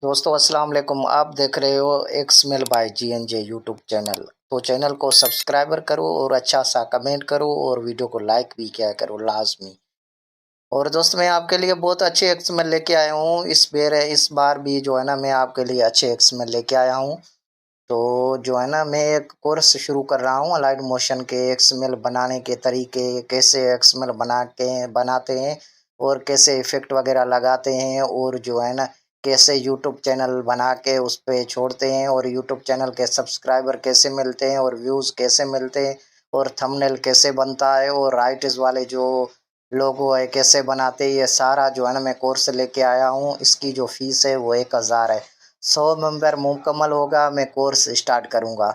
दोस्तों अस्सलाम वालेकुम। आप देख रहे हो एक्समेल बाय जीएनजे यूट्यूब चैनल। तो चैनल को सब्सक्राइबर करो और अच्छा सा कमेंट करो और वीडियो को लाइक भी किया करो लाजमी। और दोस्त मैं आपके लिए बहुत अच्छे एक्समेल लेके आया हूँ। इस बार भी जो है ना मैं आपके लिए अच्छे एक्समेल लेके आया हूँ। तो जो है ना मैं एक कोर्स शुरू कर रहा हूँ अलाइट मोशन के एक्सएमएल बनाने के तरीके, कैसे एक्सएमएल बनाते हैं और कैसे इफेक्ट वगैरह लगाते हैं, और जो है ना कैसे यूट्यूब चैनल बना के उस पे छोड़ते हैं, और यूट्यूब चैनल के सब्सक्राइबर कैसे मिलते हैं और व्यूज़ कैसे मिलते हैं, और थंबनेल कैसे बनता है, और राइटर्स वाले जो लोगो है कैसे बनाते हैं। ये सारा जो है ना मैं कोर्स लेके आया हूँ। इसकी जो फीस है वो 1000 है। 100 मेंबर मुकम्मल होगा मैं कोर्स स्टार्ट करूँगा।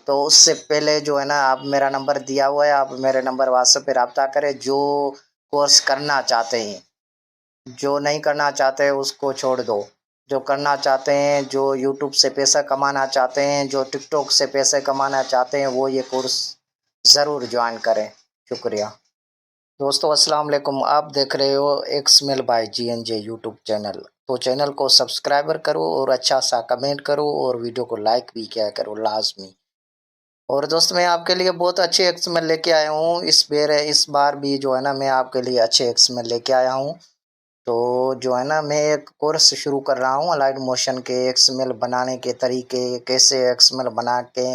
तो उससे पहले जो है ना आप मेरा नंबर दिया हुआ है, आप मेरे नंबर व्हाट्सएप पे रब्ता करें। जो कोर्स करना चाहते हैं, जो नहीं करना चाहते उसको छोड़ दो। जो करना चाहते हैं, जो यूट्यूब से पैसा कमाना चाहते हैं, जो टिकटॉक से पैसे कमाना चाहते हैं, वो ये कोर्स ज़रूर ज्वाइन करें। शुक्रिया। दोस्तों अस्सलाम वालेकुम। आप देख रहे हो एक्समेल बाय जीएनजे यूट्यूब चैनल। तो चैनल को सब्सक्राइबर करो और अच्छा सा कमेंट करो और वीडियो को लाइक भी किया करो लाजमी। और दोस्त मैं आपके लिए बहुत अच्छे एक्समेल लेके आया हूँ। इस बार भी जो है ना मैं आपके लिए अच्छे एक्समेल लेके आया हूँ। तो जो है ना मैं एक कोर्स शुरू कर रहा हूँ अलाइट मोशन के एक्सएमएल बनाने के तरीके, कैसे एक्सएमएल बनाते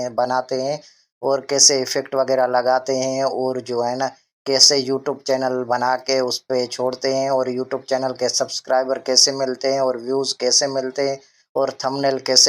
हैं और कैसे इफेक्ट वगैरह लगाते हैं, और जो है ना कैसे यूट्यूब चैनल बना के उस पे छोड़ते हैं, और यूट्यूब चैनल के सब्सक्राइबर कैसे मिलते हैं और व्यूज़ कैसे मिलते हैं, और थंबनेल कैसे